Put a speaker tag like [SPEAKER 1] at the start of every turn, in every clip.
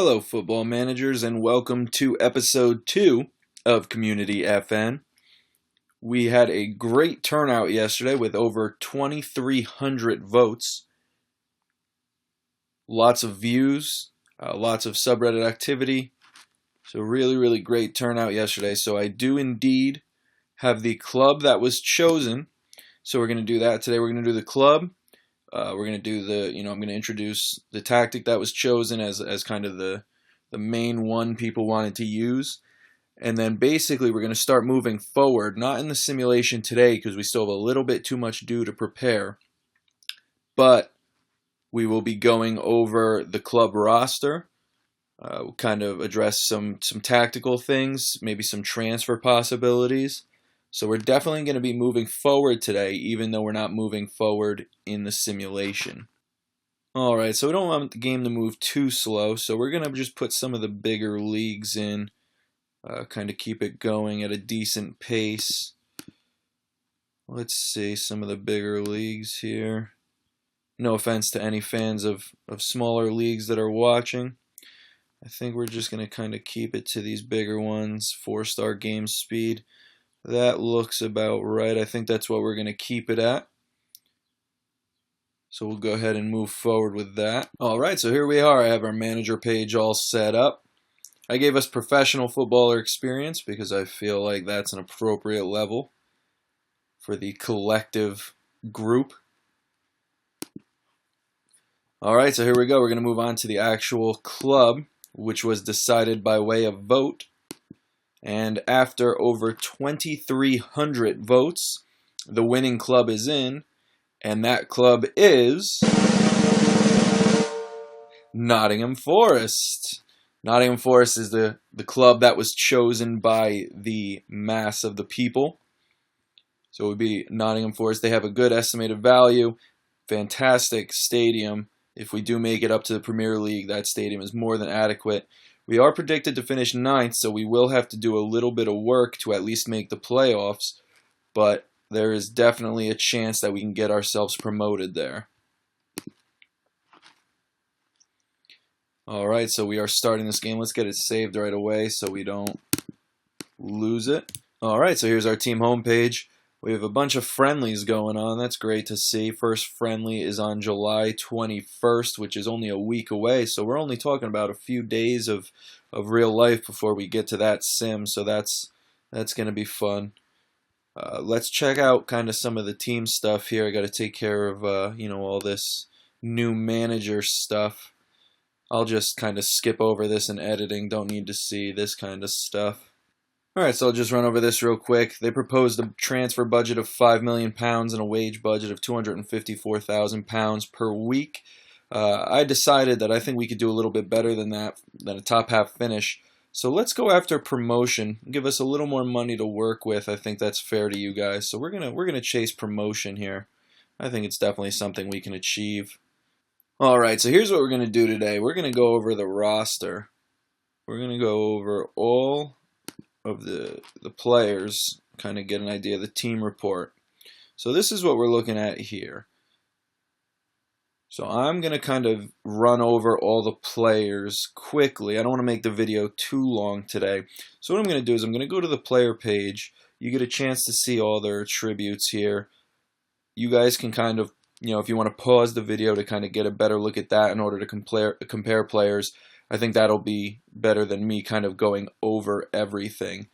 [SPEAKER 1] Hello, football managers, and welcome to episode 2 of Community FM. We had a great turnout yesterday with over 2,300 votes. Lots of views, lots of subreddit activity. So really great turnout yesterday. So I do indeed have the club that was chosen. So we're going to do that today. We're going to do the club. We're going to do I'm going to introduce the tactic that was chosen as kind of the main one people wanted to use. And then basically we're going to start moving forward, not in the simulation today because we still have a little bit too much due to prepare, but we will be going over the club roster. We'll kind of address some tactical things, maybe some transfer possibilities. So we're definitely going to be moving forward today, even though we're not moving forward in the simulation. Alright, so we don't want the game to move too slow, so we're going to just put some of the bigger leagues in, kind of keep it going at a decent pace. Let's see some of the bigger leagues here. No offense to any fans of smaller leagues that are watching. I think we're just going to kind of keep it to these bigger ones, 4-star game speed. That looks about right. I think that's what we're going to keep it at. So we'll go ahead and move forward with that. Alright, so here we are. I have our manager page all set up. I gave us professional footballer experience because I feel like that's an appropriate level for the collective group. Alright, so here we go. We're going to move on to the actual club, which was decided by way of vote. And after over 2,300 votes, the winning club is in. And that club is Nottingham Forest. Nottingham Forest is the club that was chosen by the mass of the people. So it would be Nottingham Forest. They have a good estimated value. Fantastic stadium. If we do make it up to the Premier League, that stadium is more than adequate. We are predicted to finish 9th, so we will have to do a little bit of work to at least make the playoffs. But there is definitely a chance that we can get ourselves promoted there. Alright, so we are starting this game. Let's get it saved right away so we don't lose it. Alright, so here's our team homepage. We have a bunch of friendlies going on. That's great to see. First friendly is on July 21st, which is only a week away. So we're only talking about a few days of real life before we get to that sim. So that's going to be fun. Let's check out kind of some of the team stuff here. I got to take care of all this new manager stuff. I'll just kind of skip over this in editing. Don't need to see this kind of stuff. Alright, so I'll just run over this real quick. They proposed a transfer budget of £5 million and a wage budget of £254,000 per week. I decided that I think we could do a little bit better than that, than a top half finish. So let's go after promotion. Give us a little more money to work with. I think that's fair to you guys. So we're gonna chase promotion here. I think it's definitely something we can achieve. Alright, so here's what we're gonna do today. We're gonna go over the roster. We're gonna go over all of the players, kind of get an idea of the team report. So this is what we're looking at here. So I'm going to kind of run over all the players quickly. I don't want to make the video too long today. So what I'm going to do is I'm going to go to the player page. You get a chance to see all their attributes here. You guys can kind of, if you want to pause the video to kind of get a better look at that in order to compare players, I think that'll be better than me kind of going over everything.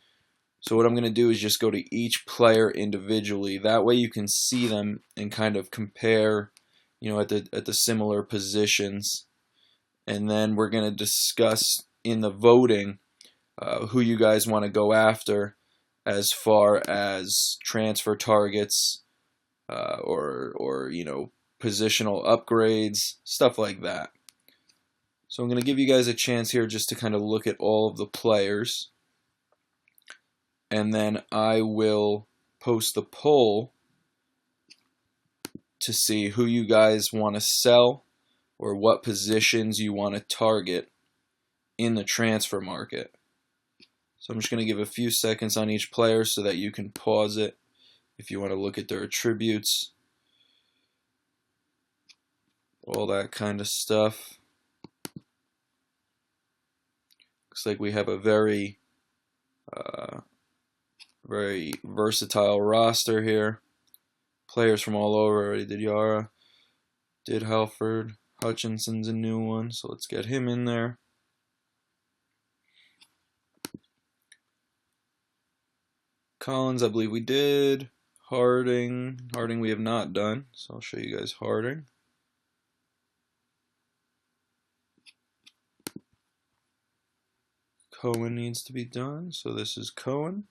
[SPEAKER 1] So what I'm going to do is just go to each player individually. That way you can see them and kind of compare at the similar positions, and then we're going to discuss in the voting who you guys want to go after as far as transfer targets or positional upgrades, stuff like that. So I'm going to give you guys a chance here just to kind of look at all of the players, and then I will post the poll to see who you guys want to sell or what positions you want to target in the transfer market. So I'm just going to give a few seconds on each player so that you can pause it if you want to look at their attributes, all that kind of stuff. Looks like we have a very versatile roster here. Players from all over. Already did Yara, did Halford. Hutchinson's a new one, so let's get him in there. Collins, I believe we did. Harding we have not done, so I'll show you guys Harding. Cohen needs to be done, so this is Cohen.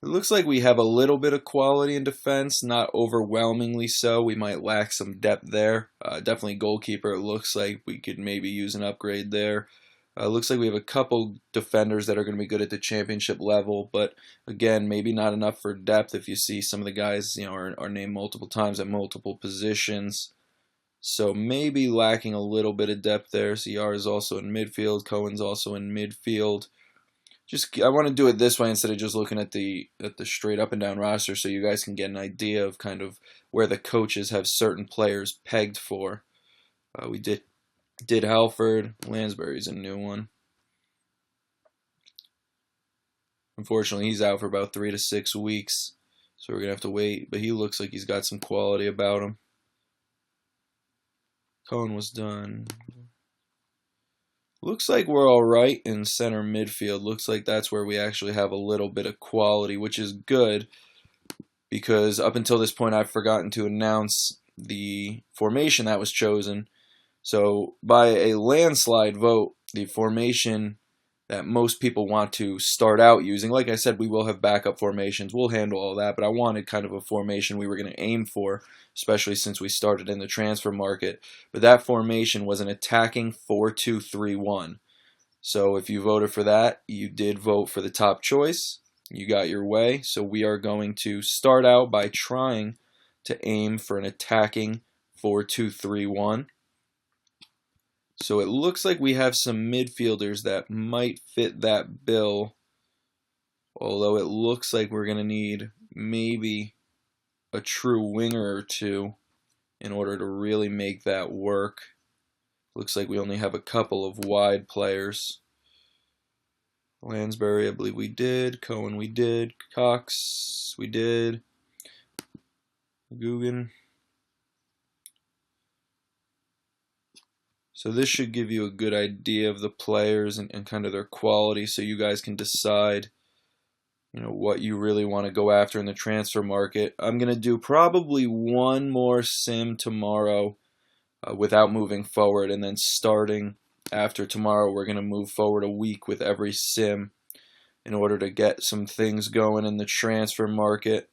[SPEAKER 1] It looks like we have a little bit of quality in defense, not overwhelmingly so. We might lack some depth there. Definitely goalkeeper. It looks like we could maybe use an upgrade there. Looks like we have a couple defenders that are going to be good at the championship level, but again, maybe not enough for depth. If you see some of the guys, are named multiple times at multiple positions, so maybe lacking a little bit of depth there. CR is also in midfield. Cohen's also in midfield. I want to do it this way instead of just looking at the straight up and down roster, so you guys can get an idea of kind of where the coaches have certain players pegged for. We did Halford. Lansbury's a new one. Unfortunately, he's out for about 3 to 6 weeks, so we're gonna have to wait. But he looks like he's got some quality about him. Cohen was done. Looks like we're all right in center midfield. Looks like that's where we actually have a little bit of quality, which is good, because up until this point I've forgotten to announce the formation that was chosen. So by a landslide vote, the formation that most people want to start out using, like I said, we will have backup formations. We'll handle all that, but I wanted kind of a formation we were going to aim for, especially since we started in the transfer market. But that formation was an attacking 4-2-3-1. So if you voted for that, you did vote for the top choice. You got your way. So we are going to start out by trying to aim for an attacking 4-2-3-1. So it looks like we have some midfielders that might fit that bill, although it looks like we're going to need maybe a true winger or two in order to really make that work. Looks like we only have a couple of wide players. Lansbury, I believe we did. Cohen, we did. Cox, we did. Guggen. So this should give you a good idea of the players and kind of their quality, so you guys can decide, what you really want to go after in the transfer market. I'm going to do probably one more sim tomorrow without moving forward, and then starting after tomorrow, we're going to move forward a week with every sim in order to get some things going in the transfer market.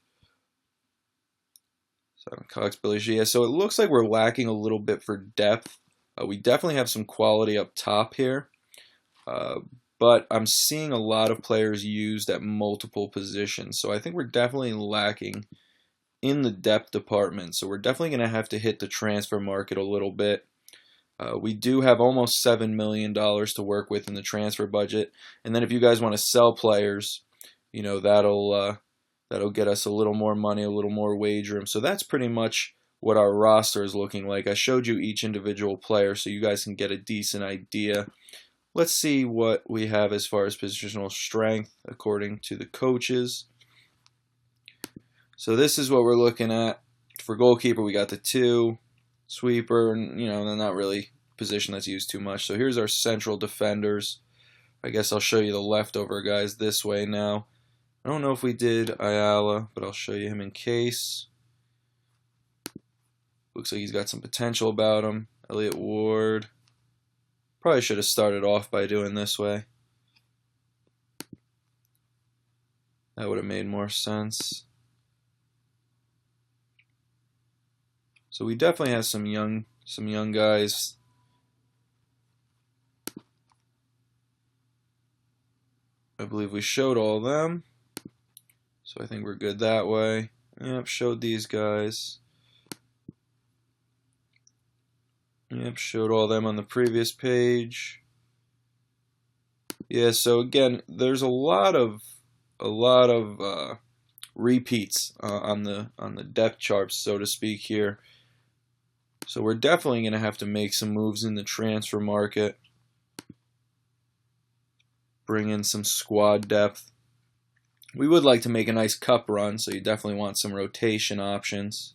[SPEAKER 1] Cox, Billy Gia. So it looks like we're lacking a little bit for depth. We definitely have some quality up top here, but I'm seeing a lot of players used at multiple positions, so I think we're definitely lacking in the depth department, so we're definitely going to have to hit the transfer market a little bit. We do have almost $7 million to work with in the transfer budget, and then if you guys want to sell players, that'll get us a little more money, a little more wage room. So that's pretty much what our roster is looking like. I showed you each individual player so you guys can get a decent idea. Let's see what we have as far as positional strength according to the coaches. So this is what we're looking at. For goalkeeper, we got the 2. Sweeper, and they're not really a position that's used too much. So here's our central defenders. I guess I'll show you the leftover guys this way now. I don't know if we did Ayala, but I'll show you him in case. Looks like he's got some potential about him. Elliott Ward. Probably should have started off by doing this way. That would have made more sense. So we definitely have some young guys. I believe we showed all of them. So I think we're good that way. Yep, showed these guys. Yep, showed all them on the previous page. Yeah, so again, there's a lot of repeats on the depth charts, so to speak here. So we're definitely going to have to make some moves in the transfer market. Bring in some squad depth. We would like to make a nice cup run, so you definitely want some rotation options.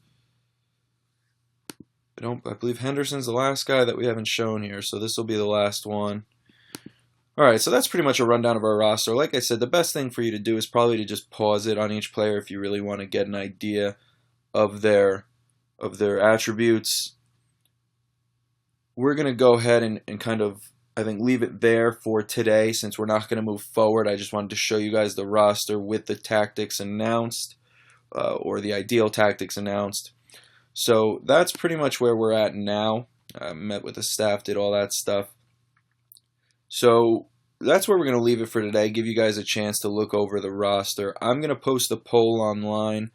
[SPEAKER 1] I believe Henderson's the last guy that we haven't shown here, so this will be the last one. Alright, so that's pretty much a rundown of our roster. Like I said, the best thing for you to do is probably to just pause it on each player if you really want to get an idea of their attributes. We're going to go ahead and kind of, I think, leave it there for today since we're not going to move forward. I just wanted to show you guys the roster with the tactics announced, or the ideal tactics announced. So that's pretty much where we're at now. Met with the staff, did all that stuff. So that's where we're going to leave it for today. Give you guys a chance to look over the roster. I'm going to post a poll online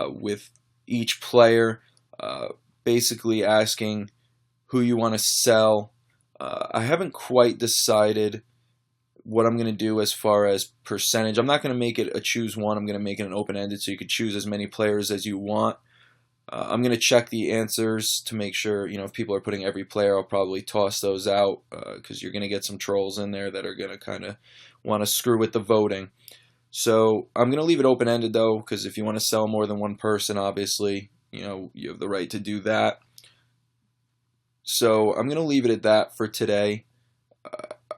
[SPEAKER 1] with each player, basically asking who you want to sell. I haven't quite decided what I'm going to do as far as percentage. I'm not going to make it a choose one. I'm going to make it an open-ended so you could choose as many players as you want. I'm going to check the answers to make sure, if people are putting every player, I'll probably toss those out because you're going to get some trolls in there that are going to kind of want to screw with the voting. So I'm going to leave it open-ended though, because if you want to sell more than one person, obviously, you have the right to do that. So I'm going to leave it at that for today.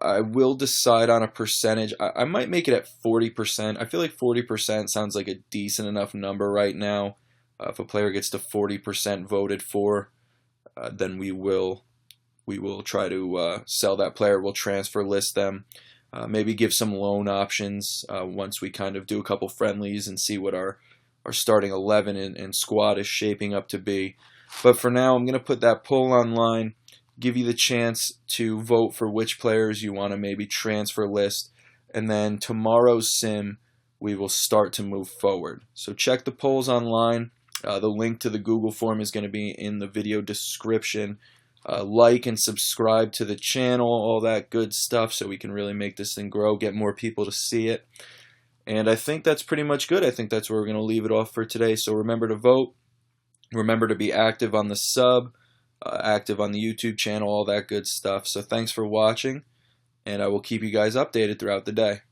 [SPEAKER 1] I will decide on a percentage. I might make it at 40%. I feel like 40% sounds like a decent enough number right now. If a player gets to 40% voted for, then we will try to sell that player. We'll transfer list them. Maybe give some loan options once we kind of do a couple friendlies and see what our starting 11 and squad is shaping up to be. But for now, I'm going to put that poll online, give you the chance to vote for which players you want to maybe transfer list, and then tomorrow's sim, we will start to move forward. So check the polls online. The link to the Google form is going to be in the video description. Like and subscribe to the channel, all that good stuff, so we can really make this thing grow, get more people to see it. And I think that's pretty much good. I think that's where we're going to leave it off for today. So remember to vote. Remember to be active on the sub, active on the YouTube channel, all that good stuff. So thanks for watching, and I will keep you guys updated throughout the day.